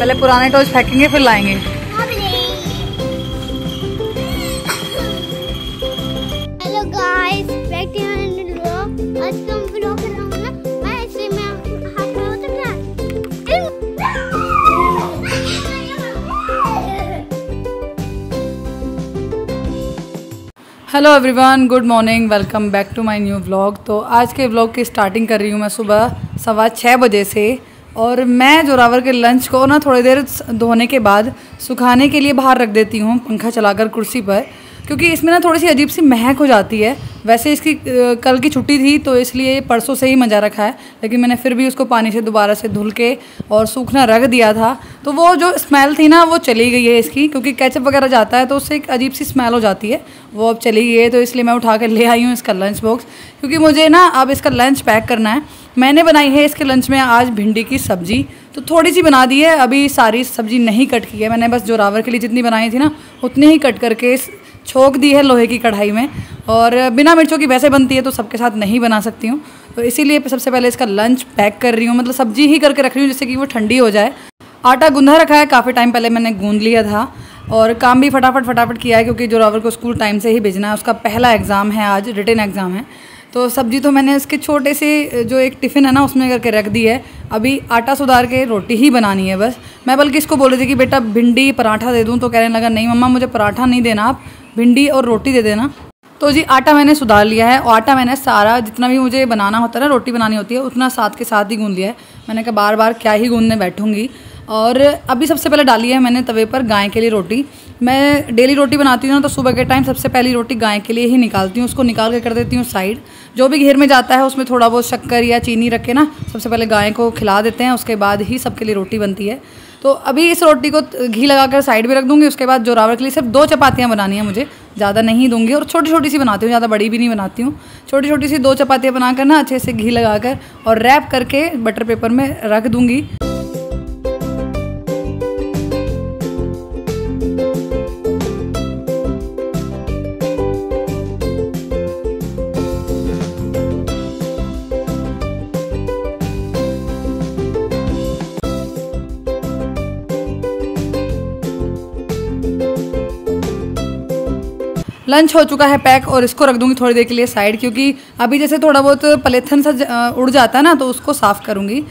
पहले पुराने टॉर्च फेंकेंगे फिर लाएंगे। Hello guys, back to my new vlog. आज का व्लॉग कर रहा हूं ना मैं, ऐसे में हाथ में होता क्या। Hello everyone, good morning, welcome back to my new vlog. तो आज के व्लॉग की स्टार्टिंग कर रही हूँ मैं सुबह 6:15 बजे से। और मैं जोरावर के लंच को ना थोड़ी देर धोने के बाद सुखाने के लिए बाहर रख देती हूँ पंखा चलाकर कुर्सी पर, क्योंकि इसमें ना थोड़ी सी अजीब सी महक हो जाती है। वैसे इसकी कल की छुट्टी थी तो इसलिए परसों से ही मजा रखा है, लेकिन मैंने फिर भी उसको पानी से दोबारा से धुल के और सूखना रख दिया था। तो वो जो स्मेल थी ना वो चली गई है इसकी, क्योंकि केचप वगैरह जाता है तो उससे एक अजीब सी स्मेल हो जाती है, वो अब चली गई है। तो इसलिए मैं उठा कर ले आई हूँ इसका लंच बॉक्स, क्योंकि मुझे ना अब इसका लंच पैक करना है। मैंने बनाई है इसके लंच में आज भिंडी की सब्ज़ी, तो थोड़ी सी बना दी है, अभी सारी सब्ज़ी नहीं कट की है मैंने, बस जोरावर के लिए जितनी बनाई थी ना उतनी ही कट करके छोंक दी है लोहे की कढ़ाई में। और बिना मिर्चों की वैसे बनती है तो सबके साथ नहीं बना सकती हूँ, तो इसीलिए सबसे पहले इसका लंच पैक कर रही हूँ, मतलब सब्जी ही करके रख रही हूँ जिससे कि वो ठंडी हो जाए। आटा गूंधा रखा है, काफ़ी टाइम पहले मैंने गूंद लिया था, और काम भी फटाफट किया है, क्योंकि जोरावर को स्कूल टाइम से ही भेजना है। उसका पहला एग्ज़ाम है आज, रिटन एग्ज़ाम है। तो सब्ज़ी तो मैंने इसके छोटे से जो एक टिफ़िन है ना उसमें करके रख दी है। अभी आटा सुधार के रोटी ही बनानी है बस। मैं बल्कि इसको बोल रही थी कि बेटा भिंडी पराठा दे दूँ, तो कहने लगा नहीं मम्मा मुझे पराठा नहीं देना, आप भिंडी और रोटी दे देना। तो जी आटा मैंने सुधार लिया है, और आटा मैंने सारा जितना भी मुझे बनाना होता है ना, रोटी बनानी होती है, उतना साथ के साथ ही गूंद लिया है। मैंने कहा बार बार क्या ही गूंदने बैठूंगी। और अभी सबसे पहले डाली है मैंने तवे पर गाय के लिए रोटी। मैं डेली रोटी बनाती हूँ ना, तो सुबह के टाइम सबसे पहली रोटी गाय के लिए ही निकालती हूँ, उसको निकाल के कर देती हूँ साइड। जो भी घेर में जाता है उसमें थोड़ा बहुत शक्कर या चीनी रख के ना सबसे पहले गाय को खिला देते हैं, उसके बाद ही सबके लिए रोटी बनती है। तो अभी इस रोटी को घी लगाकर साइड में रख दूँगी। उसके बाद जोरावर के लिए सिर्फ 2 चपातियाँ बनानी है मुझे, ज़्यादा नहीं दूंगी, और छोटी छोटी सी बनाती हूँ, ज़्यादा बड़ी भी नहीं बनाती हूँ। छोटी छोटी सी 2 चपातियाँ बनाकर ना अच्छे से घी लगाकर और रैप करके बटर पेपर में रख दूँगी। लंच हो चुका है पैक, और इसको रख दूंगी थोड़ी देर के लिए साइड, क्योंकि अभी जैसे थोड़ा बहुत पलेथन सा उड़ जाता है ना, तो उसको साफ़ करूंगी।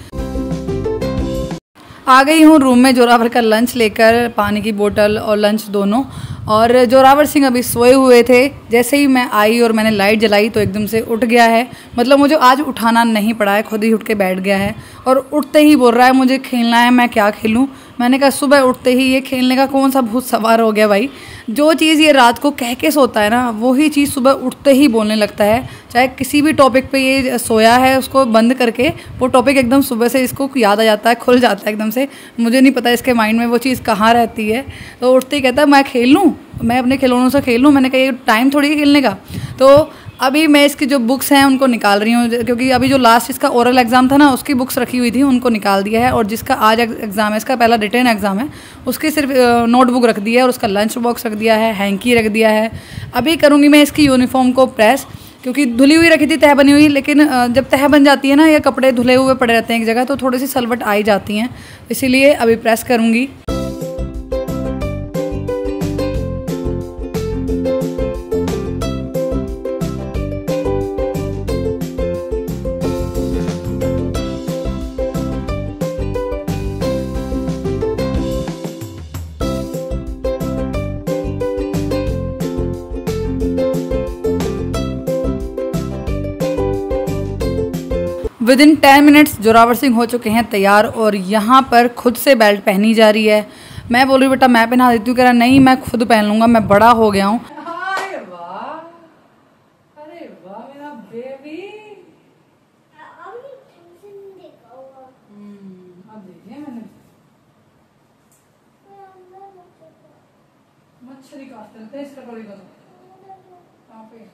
आ गई हूँ रूम में जोरावर का लंच लेकर, पानी की बोतल और लंच दोनों। और जोरावर सिंह अभी सोए हुए थे, जैसे ही मैं आई और मैंने लाइट जलाई तो एकदम से उठ गया है। मतलब मुझे आज उठाना नहीं पड़ा है, खुद ही उठ के बैठ गया है, और उठते ही बोल रहा है मुझे खेलना है, मैं क्या खेलूँ। मैंने कहा सुबह उठते ही ये खेलने का कौन सा भूत सवार हो गया भाई। जो चीज़ ये रात को कह के सोता है ना, वही चीज़ सुबह उठते ही बोलने लगता है। चाहे किसी भी टॉपिक पे ये सोया है, उसको बंद करके वो टॉपिक एकदम सुबह से इसको याद आ जाता है, खुल जाता है एकदम से। मुझे नहीं पता इसके माइंड में वो चीज़ कहाँ रहती है। तो उठते ही कहता है मैं खेल लूँ, मैं अपने खिलौनों से खेल लूँ। मैंने कहा ये टाइम थोड़ी है खेलने का। तो अभी मैं इसकी जो बुक्स हैं उनको निकाल रही हूँ, क्योंकि अभी जो लास्ट इसका ओरल एग्ज़ाम था ना उसकी बुक्स रखी हुई थी, उनको निकाल दिया है। और जिसका आज एग्ज़ाम है, इसका पहला रिटन एग्ज़ाम है, उसकी सिर्फ नोटबुक रख दी है, और उसका लंच बॉक्स रख दिया है, हैंकी रख दिया है। अभी करूँगी मैं इसकी यूनिफॉर्म को प्रेस, क्योंकि धुली हुई रखी थी, तह बनी हुई, लेकिन जब तह बन जाती है ना, या कपड़े धुले हुए पड़े रहते हैं एक जगह, तो थोड़ी सी सलवट आई जाती हैं, इसीलिए अभी प्रेस करूँगी। विदिन 10 मिनट्स जोरावर सिंह हो चुके हैं तैयार, और यहाँ पर खुद से बेल्ट पहनी जा रही है। मैं बोल रही बेटा मैं पहना देती हूँ, कह रहा नहीं मैं खुद पहन लूँगा, मैं बड़ा हो गया हूँ। अरे वाह मेरा बेबी। अब देखिए मैंने मच्छरी काटते हैं, इसका कटोरी का कहाँ पे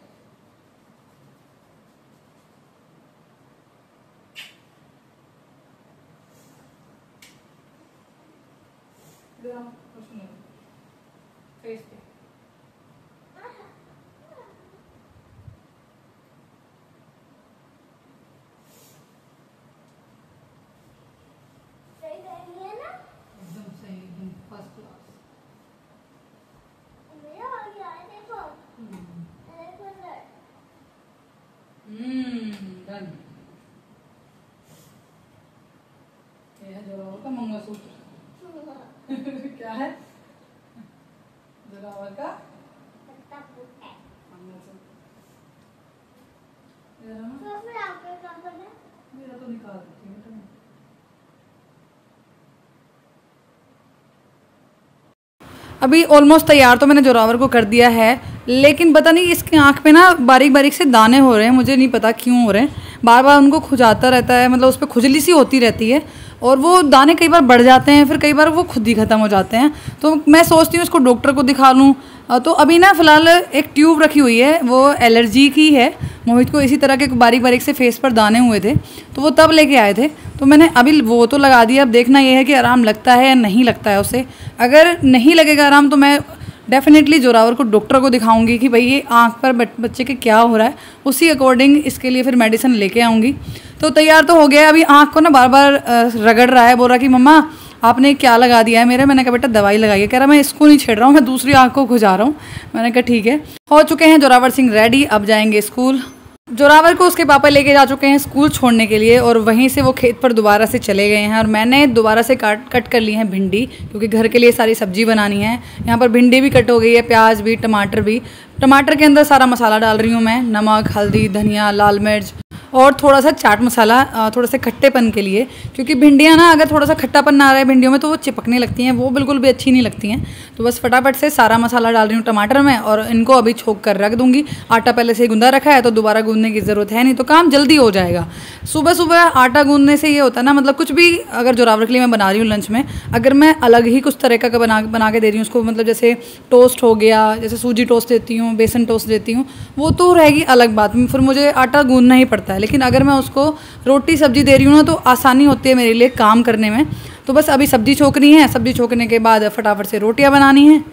कुछ नहीं फेस पे। मेरा तो निकाल देती हूँ। अभी ऑलमोस्ट तैयार तो मैंने जोरावर को कर दिया है, लेकिन पता नहीं इसके आँख पे ना बारीक बारीक से दाने हो रहे हैं, मुझे नहीं पता क्यों हो रहे हैं। बार बार उनको खुजाता रहता है, मतलब उस पर खुजली सी होती रहती है और वो दाने कई बार बढ़ जाते हैं, फिर कई बार वो खुद ही ख़त्म हो जाते हैं। तो मैं सोचती हूँ इसको डॉक्टर को दिखा लूँ। तो अभी ना फ़िलहाल एक ट्यूब रखी हुई है, वो एलर्जी की है। मोहित को इसी तरह के बारीक बारीक से फेस पर दाने हुए थे, तो वो तब लेके आए थे, तो मैंने अभी वो तो लगा दिया। अब देखना ये है कि आराम लगता है या नहीं लगता है उसे। अगर नहीं लगेगा आराम तो मैं डेफिनेटली जोरावर को डॉक्टर को दिखाऊंगी कि भाई ये आँख पर बच्चे के क्या हो रहा है, उसी अकॉर्डिंग इसके लिए फिर मेडिसिन लेके आऊँगी। तो तैयार तो हो गया। अभी आँख को ना बार बार रगड़ रहा है, बोल रहा कि मम्मा आपने क्या लगा दिया है मेरे। मैंने कहा बेटा दवाई लगाइए। कह रहा मैं इसको नहीं छेड़ रहा हूँ, मैं दूसरी आँख को खुजा रहा हूँ। मैंने कहा ठीक है। हो चुके हैं जोरावर सिंह रेडी, अब जाएंगे स्कूल। जोरावर को उसके पापा लेके जा चुके हैं स्कूल छोड़ने के लिए, और वहीं से वो खेत पर दोबारा से चले गए हैं। और मैंने दोबारा से कट कर ली है भिंडी, क्योंकि घर के लिए सारी सब्जी बनानी है। यहाँ पर भिंडी भी कट हो गई है, प्याज भी, टमाटर भी। टमाटर के अंदर सारा मसाला डाल रही हूँ मैं, नमक, हल्दी, धनिया, लाल मिर्च और थोड़ा सा चाट मसाला, थोड़ा सा खट्टेपन के लिए, क्योंकि भिंडियाँ ना अगर थोड़ा सा खट्टापन ना आ रहा है भिंडियों में तो वो चिपकने लगती हैं, वो बिल्कुल भी अच्छी नहीं लगती हैं। तो बस फटाफट से सारा मसाला डाल रही हूँ टमाटर में, और इनको अभी छोक कर रख दूँगी। आटा पहले से ही गूंदा रखा है, तो दोबारा गूंदने की ज़रूरत है नहीं, तो काम जल्दी हो जाएगा। सुबह सुबह आटा गूंदने से ये होता है ना, मतलब कुछ भी अगर जोरावर के लिए मैं बना रही हूँ लंच में, अगर मैं अलग ही कुछ तरीका का बना के दे रही हूँ उसको, मतलब जैसे टोस्ट हो गया, जैसे सूजी टोस्ट देती हूँ, बेसन टोस्ट देती हूँ, वो तो रहेगी अलग बात में, फिर मुझे आटा गूंदना ही पड़ता है। लेकिन अगर मैं उसको रोटी सब्जी दे रही हूँ ना, तो आसानी होती है मेरे लिए काम करने में। तो बस अभी सब्जी छोकनी है, सब्जी छोकने के बाद फटाफट से रोटियां बनानी है।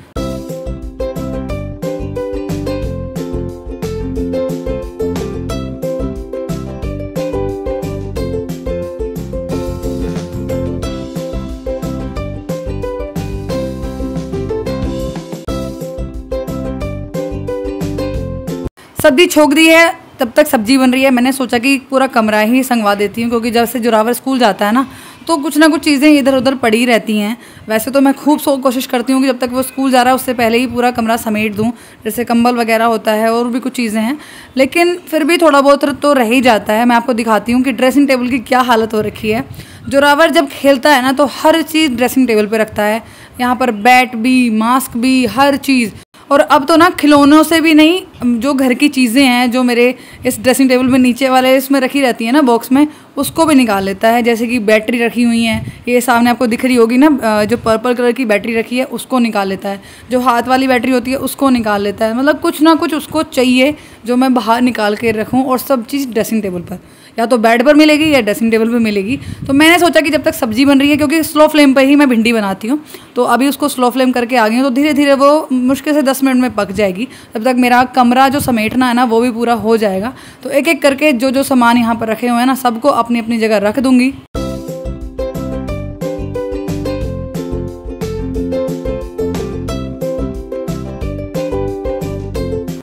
सब्जी छोक दी है, तब तक सब्जी बन रही है। मैंने सोचा कि पूरा कमरा ही संगवा देती हूँ, क्योंकि जब से जोरावर स्कूल जाता है ना, तो कुछ ना कुछ चीज़ें इधर उधर पड़ी रहती हैं। वैसे तो मैं खूब कोशिश करती हूँ कि जब तक वो स्कूल जा रहा है उससे पहले ही पूरा कमरा समेट दूँ, जैसे कंबल वगैरह होता है और भी कुछ चीज़ें हैं, लेकिन फिर भी थोड़ा बहुत तो रह ही जाता है। मैं आपको दिखाती हूँ कि ड्रेसिंग टेबल की क्या हालत हो रखी है। जोरावर जब खेलता है ना, तो हर चीज़ ड्रेसिंग टेबल पर रखता है, यहाँ पर बैट भी, मास्क भी, हर चीज़। और अब तो ना खिलौनों से भी नहीं, जो घर की चीज़ें हैं जो मेरे इस ड्रेसिंग टेबल में नीचे वाले इसमें रखी रहती है ना बॉक्स में, उसको भी निकाल लेता है। जैसे कि बैटरी रखी हुई हैं, ये सामने आपको दिख रही होगी ना, जो पर्पल कलर की बैटरी रखी है उसको निकाल लेता है, जो हाथ वाली बैटरी होती है उसको निकाल लेता है। मतलब कुछ ना कुछ उसको चाहिए जो मैं बाहर निकाल के रखूँ, और सब चीज़ ड्रेसिंग टेबल पर, या तो बेड पर मिलेगी या ड्रेसिंग टेबल पर मिलेगी। तो मैंने सोचा कि जब तक सब्जी बन रही है, क्योंकि स्लो फ्लेम पर ही मैं भिंडी बनाती हूँ, तो अभी उसको स्लो फ्लेम करके आ गई हूँ, तो धीरे धीरे वो मुश्किल से 10 मिनट में पक जाएगी। तब तक मेरा कमरा जो समेटना है ना, वो भी पूरा हो जाएगा। तो एक एक करके जो जो सामान यहाँ पर रखे हुए हैं ना, सबको अपनी अपनी जगह रख दूँगी।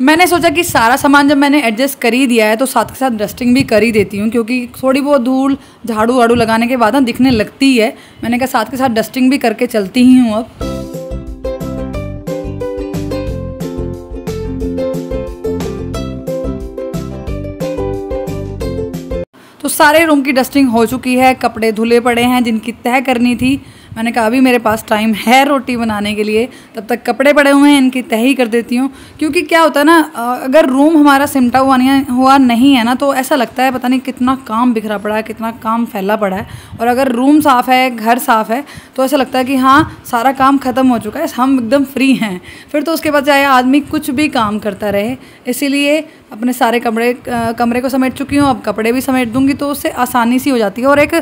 मैंने सोचा कि सारा सामान जब मैंने एडजस्ट कर ही दिया है, तो साथ के साथ डस्टिंग भी कर ही देती हूँ, क्योंकि थोड़ी बहुत धूल झाड़ू वाड़ू लगाने के बाद ना दिखने लगती है। मैंने कहा साथ के साथ डस्टिंग भी करके चलती ही हूँ अब। तो सारे रूम की डस्टिंग हो चुकी है, कपड़े धुले पड़े हैं जिनकी तह करनी थी। मैंने कहा अभी मेरे पास टाइम है रोटी बनाने के लिए, तब तक कपड़े पड़े हुए हैं इनकी तह ही कर देती हूँ। क्योंकि क्या होता है ना, अगर रूम हमारा सिमटा हुआ नहीं है ना, तो ऐसा लगता है पता नहीं कितना काम बिखरा पड़ा है, कितना काम फैला पड़ा है। और अगर रूम साफ़ है, घर साफ़ है, तो ऐसा लगता है कि हाँ सारा काम ख़त्म हो चुका है, हम एकदम फ्री हैं। फिर तो उसके बाद चाहे आदमी कुछ भी काम करता रहे। इसीलिए अपने सारे कमरे को समेट चुकी हूँ, अब कपड़े भी समेट दूँगी, तो उससे आसानी सी हो जाती है। और एक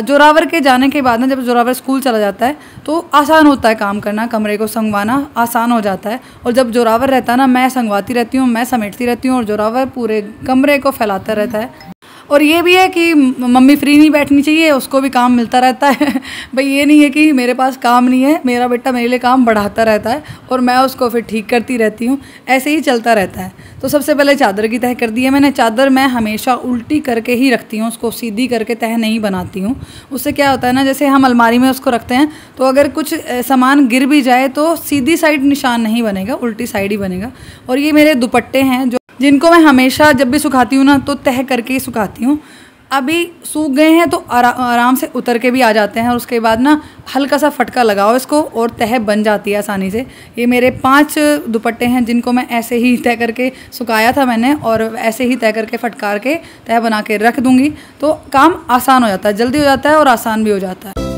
जोरावर के जाने के बाद ना, जब जोरावर स्कूल चला जाता है तो आसान होता है काम करना, कमरे को संगवाना आसान हो जाता है। और जब जोरावर रहता है ना, मैं संगवाती रहती हूँ, मैं समेटती रहती हूँ, और जोरावर पूरे कमरे को फैलाता रहता है। और ये भी है कि मम्मी फ्री नहीं बैठनी चाहिए, उसको भी काम मिलता रहता है। भाई ये नहीं है कि मेरे पास काम नहीं है, मेरा बेटा मेरे लिए काम बढ़ाता रहता है और मैं उसको फिर ठीक करती रहती हूँ, ऐसे ही चलता रहता है। तो सबसे पहले चादर की तह कर दी है मैंने। चादर मैं हमेशा उल्टी करके ही रखती हूँ, उसको सीधी करके तह नहीं बनाती हूँ। उससे क्या होता है ना, जैसे हम अलमारी में उसको रखते हैं, तो अगर कुछ सामान गिर भी जाए तो सीधी साइड निशान नहीं बनेगा, उल्टी साइड ही बनेगा। और ये मेरे दुपट्टे हैं जिनको मैं हमेशा जब भी सुखाती हूँ ना तो तह करके ही सुखाती हूँ। अभी सूख गए हैं तो आराम से उतर के भी आ जाते हैं, और उसके बाद ना हल्का सा फटका लगाओ इसको और तह बन जाती है आसानी से। ये मेरे 5 दुपट्टे हैं जिनको मैं ऐसे ही तह करके सुखाया था मैंने, और ऐसे ही तह करके फटकार के तह बना के रख दूँगी, तो काम आसान हो जाता है, जल्दी हो जाता है और आसान भी हो जाता है।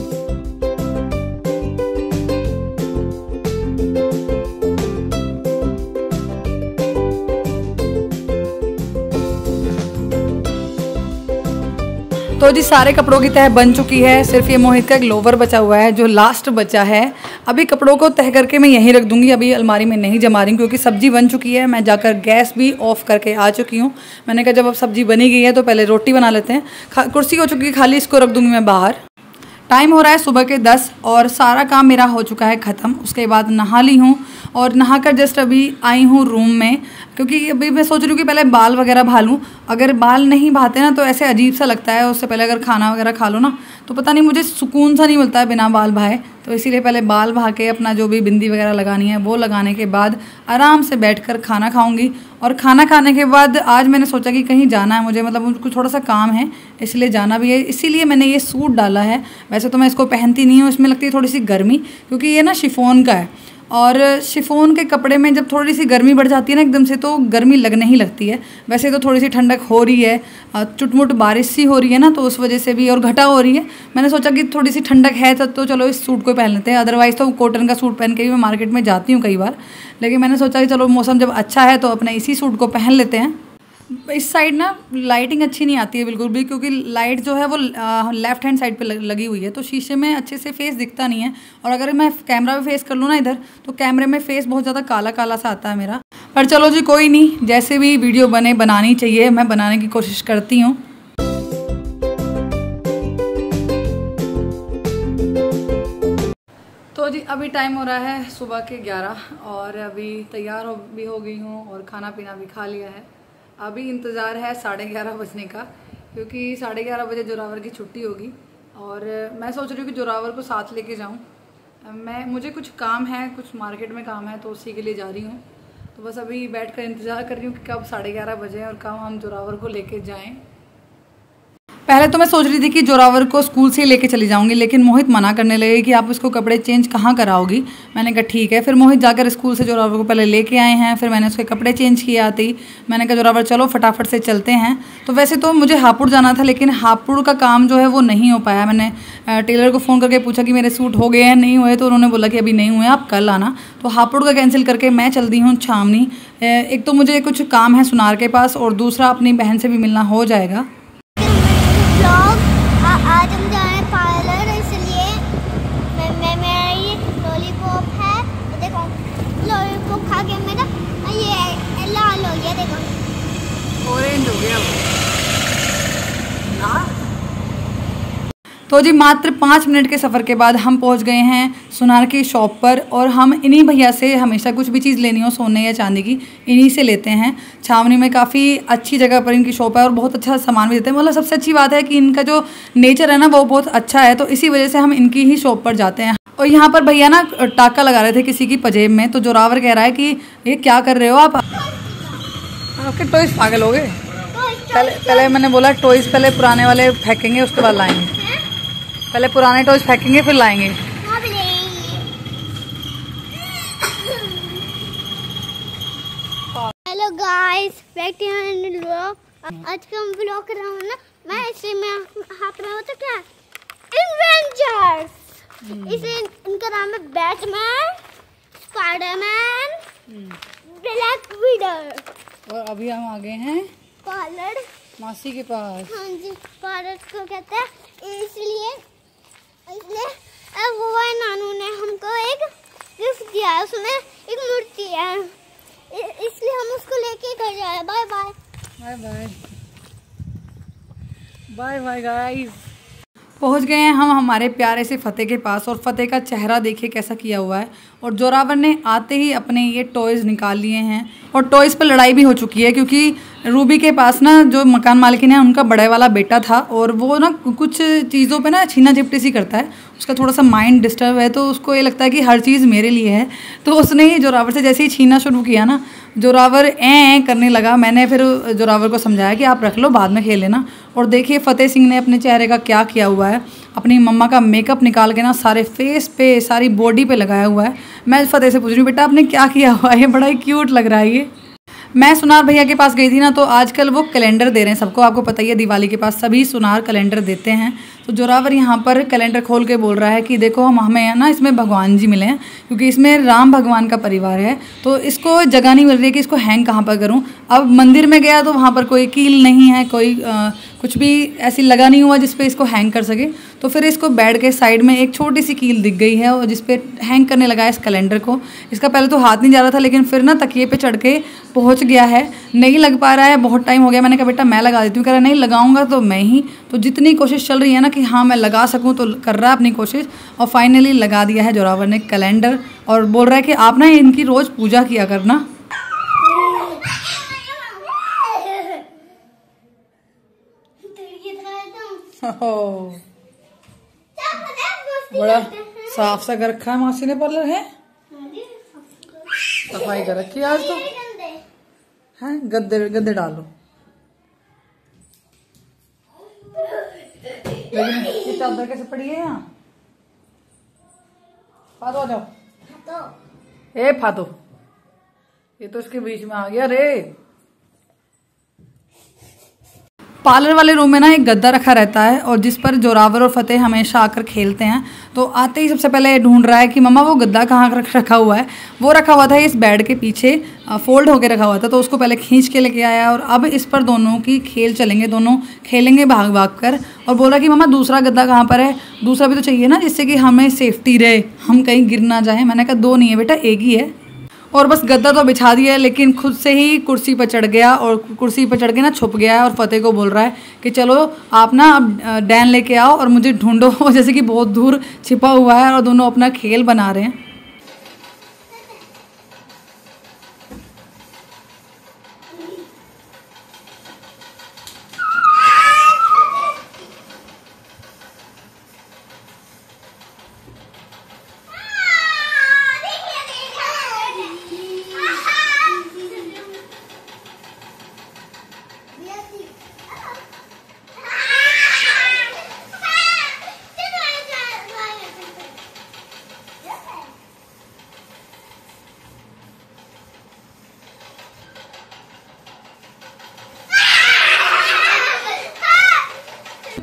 तो जी सारे कपड़ों की तह बन चुकी है, सिर्फ ये मोहित का एक लोवर बचा हुआ है जो लास्ट बचा है। अभी कपड़ों को तह करके मैं यहीं रख दूंगी, अभी अलमारी में नहीं जमा रही हूँ क्योंकि सब्जी बन चुकी है। मैं जाकर गैस भी ऑफ करके आ चुकी हूँ। मैंने कहा जब अब सब्जी बनी गई है तो पहले रोटी बना लेते हैं। कुर्सी हो चुकी है खाली, इसको रख दूंगी मैं बाहर। टाइम हो रहा है सुबह के 10 और सारा काम मेरा हो चुका है ख़त्म। उसके बाद नहा ली हूँ और नहाकर जस्ट अभी आई हूँ रूम में, क्योंकि अभी मैं सोच रही हूँ कि पहले बाल वगैरह भा लूँ। अगर बाल नहीं भाते ना तो ऐसे अजीब सा लगता है, उससे पहले अगर खाना वगैरह खा लो ना तो पता नहीं मुझे सुकून सा नहीं मिलता है बिना बाल भाए। तो इसीलिए पहले बाल भा के अपना जो भी बिंदी वगैरह लगानी है वो लगाने के बाद आराम से बैठकर खाना खाऊंगी। और खाना खाने के बाद आज मैंने सोचा कि कहीं जाना है मुझे, मतलब मुझको थोड़ा सा काम है इसलिए जाना भी है, इसीलिए मैंने ये सूट डाला है। वैसे तो मैं इसको पहनती नहीं हूँ, इसमें लगती है थोड़ी सी गर्मी, क्योंकि ये ना शिफॉन का है, और शिफॉन के कपड़े में जब थोड़ी सी गर्मी बढ़ जाती है ना एकदम से तो गर्मी लगने ही लगती है। वैसे तो थोड़ी सी ठंडक हो रही है, चुटमुट बारिश सी हो रही है ना, तो उस वजह से भी, और घटा हो रही है। मैंने सोचा कि थोड़ी सी ठंडक है तो चलो इस सूट को पहन लेते हैं। अदरवाइज़ तो कॉटन का सूट पहन के भी मैं मार्केट में जाती हूँ कई बार, लेकिन मैंने सोचा कि चलो मौसम जब अच्छा है तो अपने इसी सूट को पहन लेते हैं। इस साइड ना लाइटिंग अच्छी नहीं आती है बिल्कुल भी, क्योंकि लाइट जो है वो लेफ़्ट हैंड साइड पे लगी हुई है, तो शीशे में अच्छे से फेस दिखता नहीं है। और अगर मैं कैमरा पे फेस कर लूँ ना इधर, तो कैमरे में फेस बहुत ज़्यादा काला काला सा आता है मेरा। पर चलो जी कोई नहीं, जैसे भी वीडियो बने बनानी चाहिए, मैं बनाने की कोशिश करती हूँ। तो जी अभी टाइम हो रहा है सुबह के 11 और अभी तैयार भी हो गई हूँ और खाना पीना भी खा लिया है। अभी इंतज़ार है 11:30 बजने का, क्योंकि 11:30 बजे जोरावर की छुट्टी होगी और मैं सोच रही हूँ कि जोरावर को साथ लेके जाऊँ। मुझे कुछ काम है, कुछ मार्केट में काम है, तो उसी के लिए जा रही हूँ। तो बस अभी बैठकर इंतज़ार कर रही हूँ कि कब 11:30 बजे और कब हम जोरावर को लेके जाएँ। पहले तो मैं सोच रही थी कि जोरावर को स्कूल से ही लेके चली जाऊंगी, लेकिन मोहित मना करने लगे कि आप उसको कपड़े चेंज कहाँ कराओगी। मैंने कहा ठीक है। फिर मोहित जाकर स्कूल से जोरावर को पहले लेके आए हैं, फिर मैंने उसके कपड़े चेंज किए आते ही। मैंने कहा जोरावर चलो फटाफट से चलते हैं। तो वैसे तो मुझे हापुड़ जाना था, लेकिन हापुड़ का काम जो है वो नहीं हो पाया। मैंने टेलर को फ़ोन करके पूछा कि मेरे सूट हो गए हैं नहीं हुए, तो उन्होंने बोला कि अभी नहीं हुए, आप कल आना। तो हापुड़ का कैंसिल करके मैं चल दी हूँ छावनी। एक तो मुझे कुछ काम है सुनार के पास, और दूसरा अपनी बहन से भी मिलना हो जाएगा। आज हम जा रहे हैं पार्लर, इसलिए मेरा ये लॉलीपॉप है, देखो लॉलीपॉप खा के मेरा ये लाल हो गया, देखो ऑरेंज हो गया ना। तो जी मात्र 5 मिनट के सफ़र के बाद हम पहुंच गए हैं सुनार की शॉप पर, और हम इन्हीं भैया से हमेशा कुछ भी चीज़ लेनी हो सोने या चांदी की, इन्हीं से लेते हैं। छावनी में काफ़ी अच्छी जगह पर इनकी शॉप है और बहुत अच्छा सामान भी देते हैं। मतलब सबसे अच्छी बात है कि इनका जो नेचर है ना वो बहुत अच्छा है, तो इसी वजह से हम इनकी ही शॉप पर जाते हैं। और यहाँ पर भैया ना टाका लगा रहे थे किसी की पजेब में, तो जोरावर कह रहा है कि ये क्या कर रहे हो आप, आपके टॉयज पागल हो गए। पहले मैंने बोला टॉयज पहले पुराने वाले फेंकेंगे, उसके बाद लाएंगे। पहले पुराने टॉयज फेंकेंगे फिर लाएंगे। Hello guys, back to my new vlog. आज का हम व्लॉग कर रहा हूँ ना, मैं इसे में हाथ में होता क्या एवेंजर्स। इसे इनका नाम है बैटमैन, स्पाइडरमैन, ब्लैक विडो। और अभी हम आ गए हैं पार्लर मासी के पास। हाँ जी, पार्लर को कहते हैं, इसलिए वो नानू ने हमको एक गिफ्ट दिया है, उसमें एक मूर्ति है, इसलिए हम उसको लेके घर जा रहे हैं। Bye bye bye bye bye bye guys. पहुंच गए हैं हम हमारे प्यारे से फतेह के पास, और फतेह का चेहरा देखिए कैसा किया हुआ है। और जोरावर ने आते ही अपने ये टॉयज़ निकाल लिए हैं, और टॉयज़ पर लड़ाई भी हो चुकी है, क्योंकि रूबी के पास ना जो मकान मालिकिन है उनका बड़े वाला बेटा था, और वो ना कुछ चीज़ों पे ना छीना झपटी सी करता है। उसका थोड़ा सा माइंड डिस्टर्ब है, तो उसको ये लगता है कि हर चीज़ मेरे लिए है। तो उसने जोरावर से जैसे ही छीनना शुरू किया ना, जोरावर करने लगा। मैंने फिर जोरावर को समझाया कि आप रख लो, बाद में खेल लेना। और देखिए फ़तेह सिंह ने अपने चेहरे का क्या किया हुआ है, अपनी मम्मा का मेकअप निकाल के ना सारे फेस पे, सारी बॉडी पे लगाया हुआ है। मैं फ़तेह से पूछ रही हूँ, बेटा आपने क्या किया हुआ है, बड़ा ही क्यूट लग रहा है ये। मैं सुनार भैया के पास गई थी ना, तो आजकल वो कैलेंडर दे रहे हैं सबको, आपको पता ही है दिवाली के पास सभी सुनार कैलेंडर देते हैं। तो जोरावर यहाँ पर कैलेंडर खोल के बोल रहा है कि देखो हमें ना इसमें भगवान जी मिले हैं, क्योंकि इसमें राम भगवान का परिवार है। तो इसको जगह नहीं मिल रही है कि इसको हैंग कहाँ पर करूँ। अब मंदिर में गया तो वहाँ पर कोई कील नहीं है, कोई कुछ भी ऐसी लगा नहीं हुआ जिस पे इसको हैंग कर सके। तो फिर इसको बेड के साइड में एक छोटी सी कील दिख गई है और जिस पे हैंग करने लगा है इस कैलेंडर को। इसका पहले तो हाथ नहीं जा रहा था, लेकिन फिर ना तकिए पे चढ़ के पहुँच गया है। नहीं लग पा रहा है, बहुत टाइम हो गया। मैंने कहा बेटा मैं लगा देती हूँ, कह रहा नहीं लगाऊंगा तो मैं ही। तो जितनी कोशिश चल रही है ना कि हाँ मैं लगा सकूँ, तो कर रहा है अपनी कोशिश और फाइनली लगा दिया है जोरावर ने कैलेंडर। और बोल रहा है कि आप ना इनकी रोज़ पूजा किया करना। बड़ा साफ सा कर रखा है मासी ने पार्लर है, सफाई कर रखी है आज तो है। गद्दे गद्दे डालो, लेकिन ये चादर कैसे पड़ी है यहाँ। फादो आ जाओ, ए फादो, ये तो इसके बीच में आ गया रे। पार्लर वाले रूम में ना एक गद्दा रखा रहता है और जिस पर जोरावर और फ़तेह हमेशा आकर खेलते हैं। तो आते ही सबसे पहले ढूंढ रहा है कि मम्मा वो गद्दा कहाँ रखा हुआ है। वो रखा हुआ था इस बेड के पीछे, फोल्ड होकर रखा हुआ था। तो उसको पहले खींच के लेके आया और अब इस पर दोनों की खेल चलेंगे, दोनों खेलेंगे भाग भाग कर। और बोल रहा कि मम्मा दूसरा गद्दा कहाँ पर है, दूसरा भी तो चाहिए ना जिससे कि हमें सेफ्टी रहे, हम कहीं गिर ना जाए। मैंने कहा दो नहीं है बेटा, एक ही है। और बस गद्दा तो बिछा दिया है, लेकिन खुद से ही कुर्सी पर चढ़ गया और कुर्सी पर चढ़ के ना छुप गया है। और फ़तेह को बोल रहा है कि चलो आप ना अब डैन लेके आओ और मुझे ढूंढो, जैसे कि बहुत दूर छिपा हुआ है। और दोनों अपना खेल बना रहे हैं।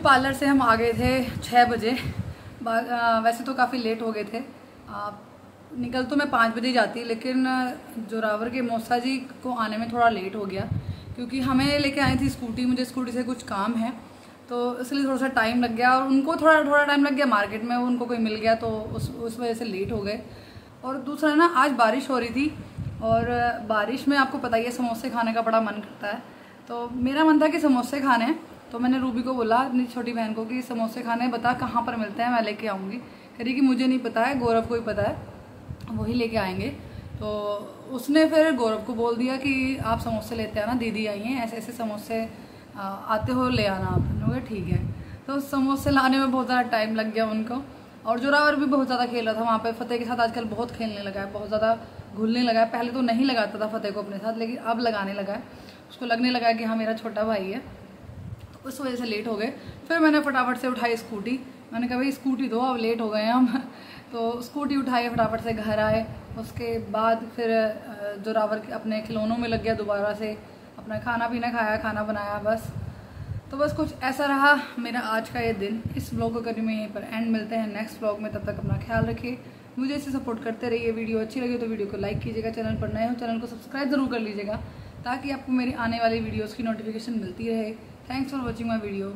पार्लर से हम आ गए थे 6 बजे। वैसे तो काफ़ी लेट हो गए थे, निकल तो मैं 5 बजे जाती, लेकिन जोरावर के मौसा जी को आने में थोड़ा लेट हो गया, क्योंकि हमें लेके आई थी स्कूटी। मुझे स्कूटी से कुछ काम है, तो इसलिए थोड़ा सा टाइम लग गया। और उनको थोड़ा टाइम लग गया मार्केट में, उनको कोई मिल गया तो उस वजह से लेट हो गए। और दूसरा ना आज बारिश हो रही थी, और बारिश में आपको पता ही है समोसे खाने का बड़ा मन करता है। तो मेरा मन था कि समोसे खाने हैं, तो मैंने रूबी को बोला, अपनी छोटी बहन को, कि समोसे खाने बता कहाँ पर मिलते हैं, मैं लेके आऊँगी। कह रही कि मुझे नहीं पता है, गौरव को ही पता है, वही लेके आएंगे। तो उसने फिर गौरव को बोल दिया कि आप समोसे लेते आना, दीदी आई हैं, ऐसे ऐसे समोसे आते हो ले आना आप। लोग ठीक है। तो समोसे लाने में बहुत ज़्यादा टाइम लग गया उनको। और जोरावर भी बहुत ज़्यादा खेल रहा था वहाँ पे। फ़तेह के साथ आजकल बहुत खेलने लगा है, बहुत ज़्यादा घुलने लगा है। पहले तो नहीं लगाता था फ़तेह को अपने साथ, लेकिन अब लगाने लगा है। उसको लगने लगा है कि हाँ मेरा छोटा भाई है। तो उस वजह से लेट हो गए। फिर मैंने फटाफट से उठाई स्कूटी। मैंने कहा भाई स्कूटी दो, अब लेट हो गए हैं हम। तो स्कूटी उठाई, फटाफट से घर आए। उसके बाद फिर जोरावर अपने खिलौनों में लग गया, दोबारा से अपना खाना पीना खाया, खाना बनाया बस। तो बस कुछ ऐसा रहा मेरा आज का ये दिन। इस व्लॉग को करीब में यहीं पर एंड। मिलते हैं नेक्स्ट व्लॉग में, तब तक अपना ख्याल रखिए, मुझे इसे सपोर्ट करते रहिए। वीडियो अच्छी लगी तो वीडियो को लाइक कीजिएगा, चैनल पर नए हो चैनल को सब्सक्राइब जरूर कर लीजिएगा, ताकि आपको मेरी आने वाली वीडियोज़ की नोटिफिकेशन मिलती रहे। Thanks for watching my video.